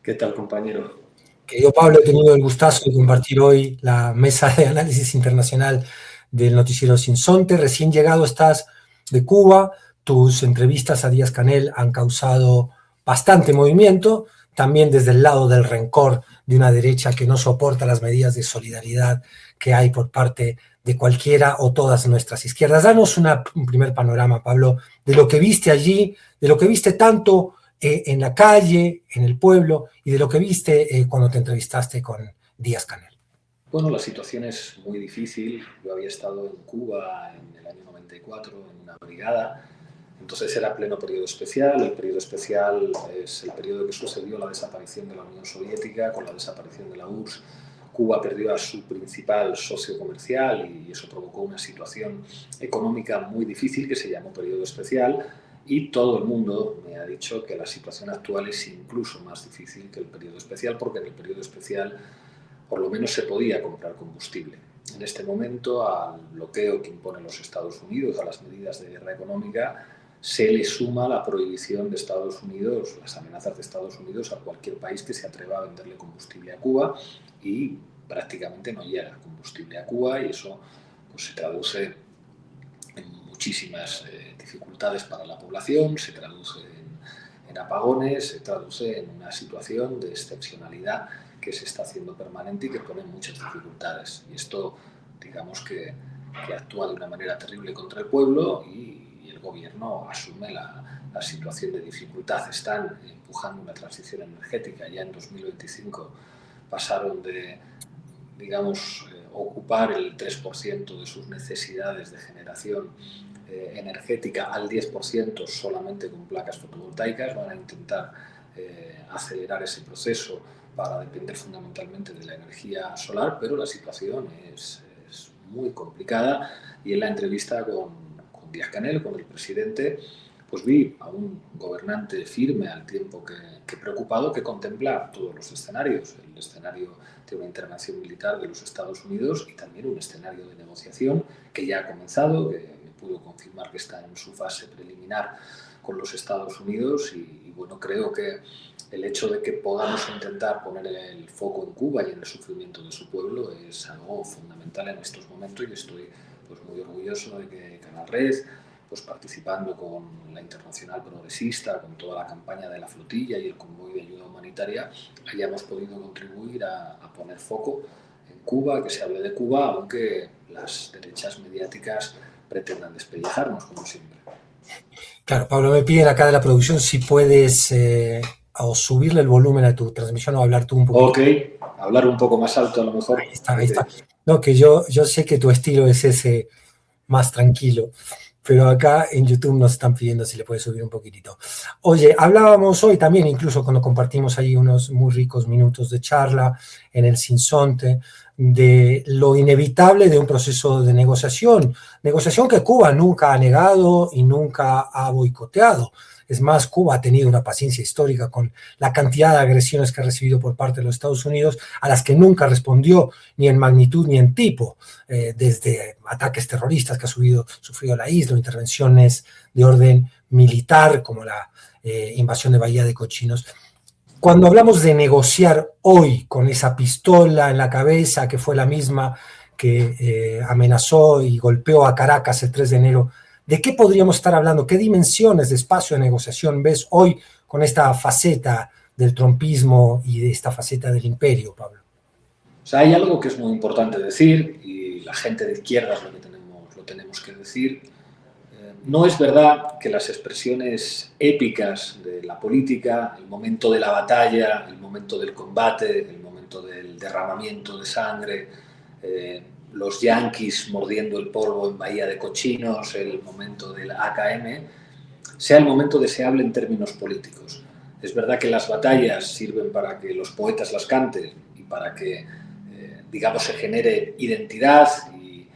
¿Qué tal, compañero? Querido Pablo, he tenido el gustazo de compartir hoy la mesa de análisis internacional del noticiero Sinsonte. Recién llegado estás de Cuba, tus entrevistas a Díaz-Canel han causado bastante movimiento, también desde el lado del rencor de una derecha que no soporta las medidas de solidaridad que hay por parte de cualquiera o todas nuestras izquierdas. Danos un primer panorama, Pablo, de lo que viste allí, de lo que viste tanto en la calle, en el pueblo, y de lo que viste cuando te entrevistaste con Díaz-Canel. Bueno, la situación es muy difícil. Yo había estado en Cuba en el año 94 en una brigada, entonces era pleno periodo especial. El periodo especial es el periodo que sucedió a la desaparición de la Unión Soviética. Con la desaparición de la URSS, Cuba perdió a su principal socio comercial y eso provocó una situación económica muy difícil que se llamó periodo especial. Y todo el mundo me ha dicho que la situación actual es incluso más difícil que el periodo especial, porque en el periodo especial por lo menos se podía comprar combustible. En este momento, al bloqueo que imponen los Estados Unidos, a las medidas de guerra económica, se le suma la prohibición de Estados Unidos, las amenazas de Estados Unidos a cualquier país que se atreva a venderle combustible a Cuba, y prácticamente no llega combustible a Cuba, y eso pues, se traduce en muchísimas dificultades para la población, se traduce en apagones, se traduce en una situación de excepcionalidad que se está haciendo permanente y que pone muchas dificultades. Y esto, digamos que actúa de una manera terrible contra el pueblo y el gobierno asume la situación de dificultad. Están empujando una transición energética. Ya en 2025 pasaron de, digamos, ocupar el 3% de sus necesidades de generación energética al 10% solamente con placas fotovoltaicas. Van a intentar acelerar ese proceso para depender fundamentalmente de la energía solar, pero la situación es muy complicada. Y en la entrevista con Díaz-Canel, con el presidente, pues vi a un gobernante firme al tiempo que preocupado, que contempla todos los escenarios. El escenario de una intervención militar de los Estados Unidos y también un escenario de negociación que ya ha comenzado, que me pudo confirmar que está en su fase preliminar con los Estados Unidos y bueno, creo que el hecho de que podamos intentar poner el foco en Cuba y en el sufrimiento de su pueblo es algo fundamental en estos momentos y estoy pues, muy orgulloso de que Canal Red, pues, participando con la Internacional Progresista, con toda la campaña de la flotilla y el convoy de ayuda humanitaria, hayamos podido contribuir a poner foco en Cuba, que se hable de Cuba, aunque las derechas mediáticas pretendan despellejarnos, como siempre. Claro, Pablo, me piden acá de la producción si puedes o subirle el volumen a tu transmisión o hablar tú un poquito. Ok, hablar un poco más alto a lo mejor. Ahí está, ahí está. No, que yo sé que tu estilo es ese más tranquilo, pero acá en YouTube nos están pidiendo si le puedes subir un poquitito. Oye, hablábamos hoy también, incluso cuando compartimos ahí unos muy ricos minutos de charla en el Sinsonte, de lo inevitable de un proceso de negociación que Cuba nunca ha negado y nunca ha boicoteado. Es más, Cuba ha tenido una paciencia histórica con la cantidad de agresiones que ha recibido por parte de los Estados Unidos, a las que nunca respondió ni en magnitud ni en tipo, desde ataques terroristas que ha sufrido la isla, intervenciones de orden militar como la invasión de Bahía de Cochinos. Cuando hablamos de negociar hoy con esa pistola en la cabeza, que fue la misma que amenazó y golpeó a Caracas el 3 de enero, ¿de qué podríamos estar hablando? ¿Qué dimensiones de espacio de negociación ves hoy con esta faceta del trumpismo y de esta faceta del imperio, Pablo? O sea, hay algo que es muy importante decir, y la gente de izquierdas lo tenemos que decir. No es verdad que las expresiones épicas de la política, el momento de la batalla, el momento del combate, el momento del derramamiento de sangre, los yanquis mordiendo el polvo en Bahía de Cochinos, el momento del AKM, sea el momento deseable en términos políticos. Es verdad que las batallas sirven para que los poetas las canten y para que, digamos, se genere identidad y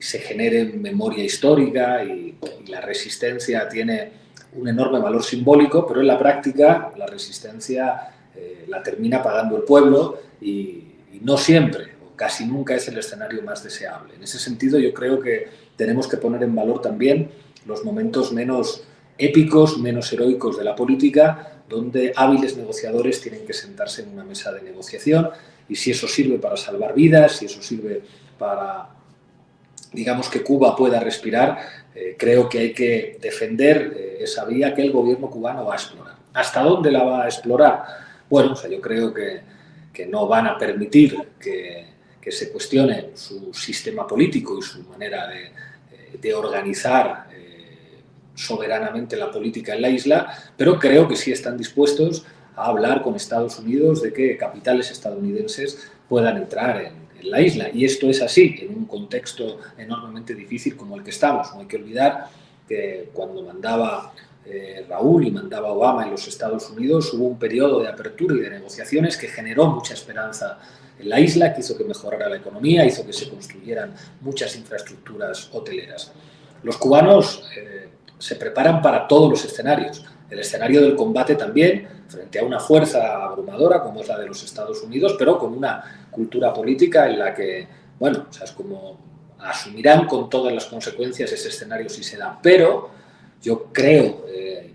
se genere memoria histórica y la resistencia tiene un enorme valor simbólico, pero en la práctica la resistencia la termina pagando el pueblo y no siempre o casi nunca es el escenario más deseable. En ese sentido yo creo que tenemos que poner en valor también los momentos menos épicos, menos heroicos de la política, donde hábiles negociadores tienen que sentarse en una mesa de negociación, y si eso sirve para salvar vidas, si eso sirve para, digamos, que Cuba pueda respirar, creo que hay que defender esa vía que el gobierno cubano va a explorar. ¿Hasta dónde la va a explorar? Bueno, o sea, yo creo que no van a permitir que se cuestione su sistema político y su manera de organizar soberanamente la política en la isla, pero creo que sí están dispuestos a hablar con Estados Unidos de que capitales estadounidenses puedan entrar en la isla. Y esto es así, en un contexto enormemente difícil como el que estamos. No hay que olvidar que cuando mandaba Raúl y mandaba Obama en los Estados Unidos, hubo un periodo de apertura y de negociaciones que generó mucha esperanza en la isla, que hizo que mejorara la economía, hizo que se construyeran muchas infraestructuras hoteleras. Los cubanos se preparan para todos los escenarios. El escenario del combate también, frente a una fuerza abrumadora como es la de los Estados Unidos, pero con una cultura política en la que, bueno, o sea, es como asumirán con todas las consecuencias ese escenario si se da. Pero yo creo,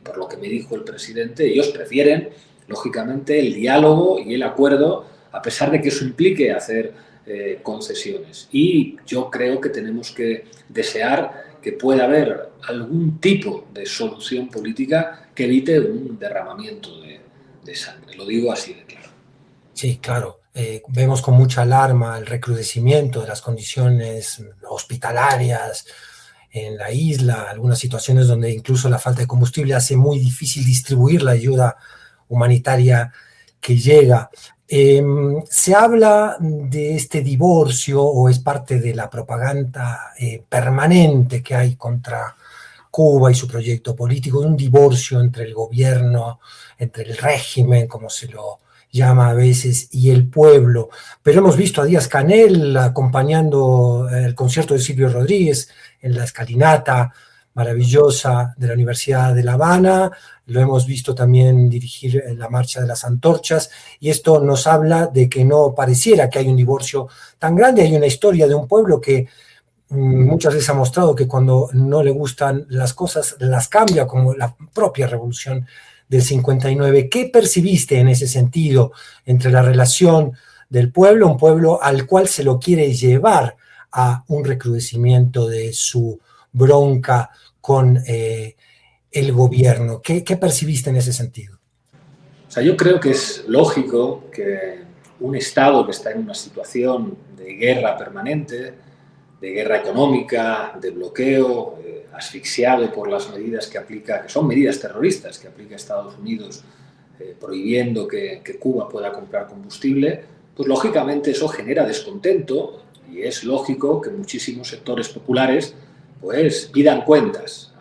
por lo que me dijo el presidente, ellos prefieren, lógicamente, el diálogo y el acuerdo, a pesar de que eso implique hacer concesiones. Y yo creo que tenemos que desear que pueda haber algún tipo de solución política que evite un derramamiento de sangre. Lo digo así de claro. Sí, claro. Vemos con mucha alarma el recrudecimiento de las condiciones hospitalarias en la isla, algunas situaciones donde incluso la falta de combustible hace muy difícil distribuir la ayuda humanitaria que llega. ¿Se habla de este divorcio o es parte de la propaganda permanente que hay contra Cuba y su proyecto político, de un divorcio entre el gobierno, entre el régimen, como se lo llama a veces, y el pueblo? Pero hemos visto a Díaz-Canel acompañando el concierto de Silvio Rodríguez en la escalinata maravillosa de la Universidad de La Habana, lo hemos visto también dirigir la Marcha de las Antorchas, y esto nos habla de que no pareciera que hay un divorcio tan grande. Hay una historia de un pueblo que muchas veces ha mostrado que cuando no le gustan las cosas, las cambia, como la propia revolución del 59. ¿Qué percibiste en ese sentido entre la relación del pueblo, un pueblo al cual se lo quiere llevar a un recrudecimiento de su bronca con el gobierno? ¿Qué percibiste en ese sentido? O sea, yo creo que es lógico que un Estado que está en una situación de guerra permanente, de guerra económica, de bloqueo, asfixiado por las medidas que aplica, que son medidas terroristas que aplica Estados Unidos, prohibiendo que Cuba pueda comprar combustible, pues lógicamente eso genera descontento y es lógico que muchísimos sectores populares pues pidan cuentas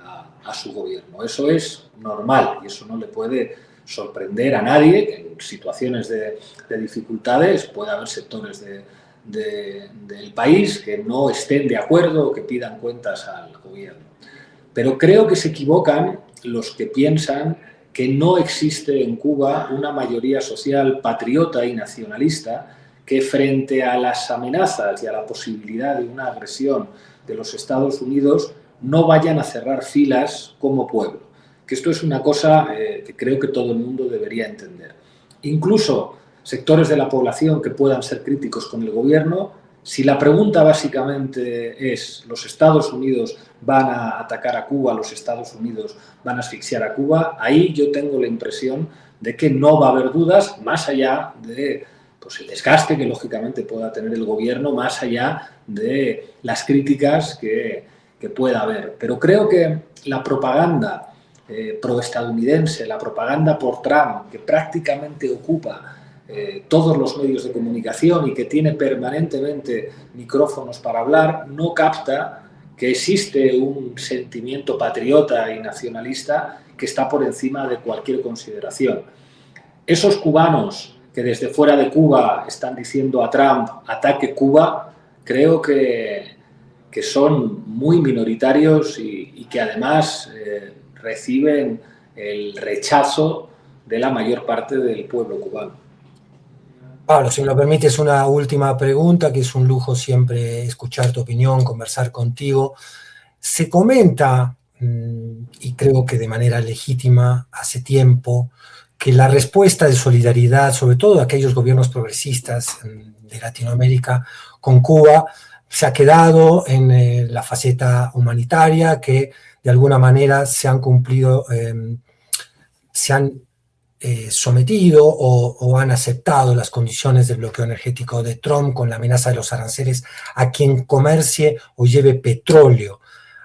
a su gobierno. Eso es normal y eso no le puede sorprender a nadie, que en situaciones de dificultades puede haber sectores del país que no estén de acuerdo o que pidan cuentas al gobierno. Pero creo que se equivocan los que piensan que no existe en Cuba una mayoría social patriota y nacionalista que frente a las amenazas y a la posibilidad de una agresión de los Estados Unidos no vayan a cerrar filas como pueblo. Que esto es una cosa que creo que todo el mundo debería entender. Incluso sectores de la población que puedan ser críticos con el gobierno, si la pregunta básicamente es ¿los Estados Unidos van a atacar a Cuba, los Estados Unidos van a asfixiar a Cuba?, ahí yo tengo la impresión de que no va a haber dudas, más allá de pues, el desgaste que lógicamente pueda tener el gobierno, más allá de las críticas que pueda haber. Pero creo que la propaganda proestadounidense, la propaganda por Trump, que prácticamente ocupa todos los medios de comunicación y que tiene permanentemente micrófonos para hablar, no capta que existe un sentimiento patriota y nacionalista que está por encima de cualquier consideración. Esos cubanos que desde fuera de Cuba están diciendo a Trump ataque Cuba, creo que son muy minoritarios y que además reciben el rechazo de la mayor parte del pueblo cubano. Pablo, si me lo permites, una última pregunta, que es un lujo siempre escuchar tu opinión, conversar contigo. Se comenta, y creo que de manera legítima, hace tiempo, que la respuesta de solidaridad, sobre todo de aquellos gobiernos progresistas de Latinoamérica con Cuba, se ha quedado en la faceta humanitaria, que de alguna manera se han cumplido, se han sometido o han aceptado las condiciones del bloqueo energético de Trump con la amenaza de los aranceles a quien comercie o lleve petróleo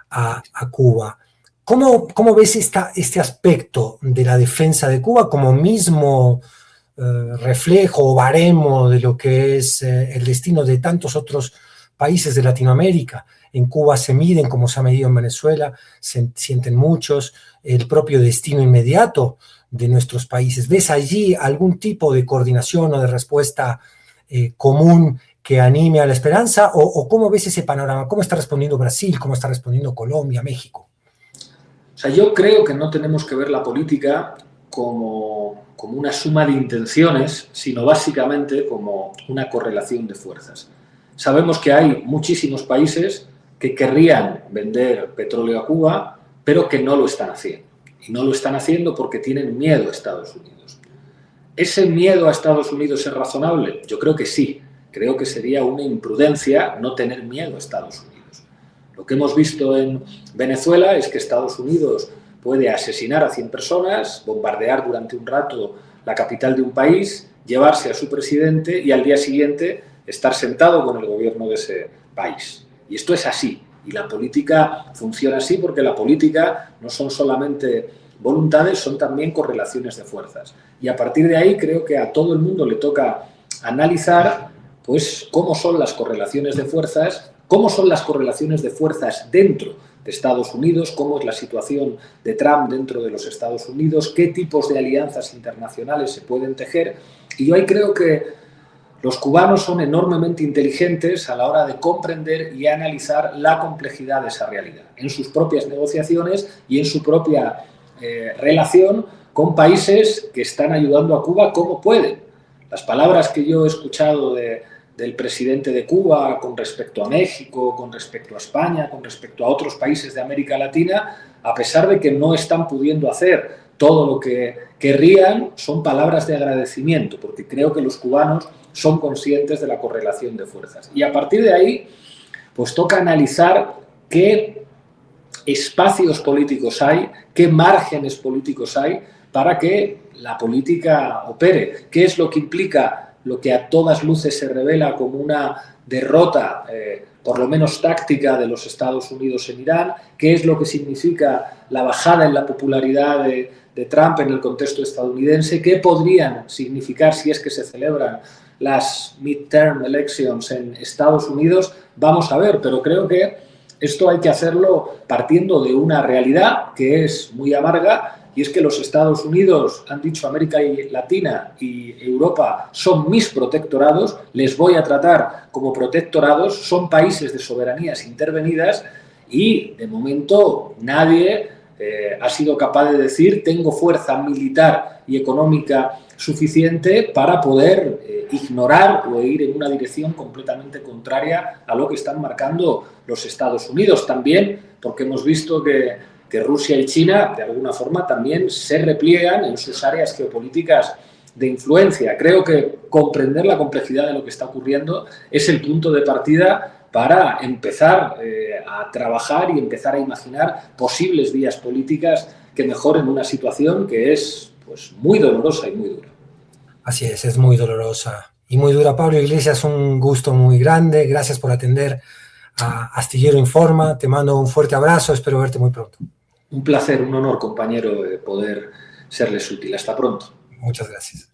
a Cuba. ¿Cómo ves este aspecto de la defensa de Cuba como mismo reflejo o baremo de lo que es el destino de tantos otros países de Latinoamérica? En Cuba se miden, como se ha medido en Venezuela, se sienten muchos, el propio destino inmediato de nuestros países. ¿Ves allí algún tipo de coordinación o de respuesta común que anime a la esperanza? ¿O cómo ves ese panorama? ¿Cómo está respondiendo Brasil? ¿Cómo está respondiendo Colombia, México? O sea, yo creo que no tenemos que ver la política como una suma de intenciones, sino básicamente como una correlación de fuerzas. Sabemos que hay muchísimos países que querrían vender petróleo a Cuba, pero que no lo están haciendo. Y no lo están haciendo porque tienen miedo a Estados Unidos. ¿Ese miedo a Estados Unidos es razonable? Yo creo que sí. Creo que sería una imprudencia no tener miedo a Estados Unidos. Lo que hemos visto en Venezuela es que Estados Unidos puede asesinar a 100 personas, bombardear durante un rato la capital de un país, llevarse a su presidente y al día siguiente estar sentado con el gobierno de ese país. Y esto es así. Y la política funciona así porque la política no son solamente voluntades, son también correlaciones de fuerzas. Y a partir de ahí creo que a todo el mundo le toca analizar pues, cómo son las correlaciones de fuerzas, cómo son las correlaciones de fuerzas dentro de Estados Unidos, cómo es la situación de Trump dentro de los Estados Unidos, qué tipos de alianzas internacionales se pueden tejer. Y yo ahí creo que los cubanos son enormemente inteligentes a la hora de comprender y analizar la complejidad de esa realidad en sus propias negociaciones y en su propia relación con países que están ayudando a Cuba como pueden. Las palabras que yo he escuchado del presidente de Cuba con respecto a México, con respecto a España, con respecto a otros países de América Latina, a pesar de que no están pudiendo hacer todo lo que querrían, son palabras de agradecimiento, porque creo que los cubanos son conscientes de la correlación de fuerzas. Y a partir de ahí, pues toca analizar qué espacios políticos hay, qué márgenes políticos hay para que la política opere. ¿Qué es lo que implica lo que a todas luces se revela como una derrota, por lo menos táctica, de los Estados Unidos en Irán? ¿Qué es lo que significa la bajada en la popularidad de Trump en el contexto estadounidense? ¿Qué podrían significar si es que se celebran las midterm elections en Estados Unidos? Vamos a ver, pero creo que esto hay que hacerlo partiendo de una realidad que es muy amarga, y es que los Estados Unidos han dicho América Latina y Europa son mis protectorados, les voy a tratar como protectorados, son países de soberanías intervenidas y de momento nadie ha sido capaz de decir tengo fuerza militar y económica suficiente para poder ignorar o ir en una dirección completamente contraria a lo que están marcando los Estados Unidos. También porque hemos visto que Rusia y China, de alguna forma, también se repliegan en sus áreas geopolíticas de influencia. Creo que comprender la complejidad de lo que está ocurriendo es el punto de partida para empezar a trabajar y empezar a imaginar posibles vías políticas que mejoren una situación que es pues, muy dolorosa y muy dura. Así es muy dolorosa y muy dura. Pablo Iglesias, un gusto muy grande. Gracias por atender a Astillero Informa. Te mando un fuerte abrazo. Espero verte muy pronto. Un placer, un honor, compañero, poder serles útil. Hasta pronto. Muchas gracias.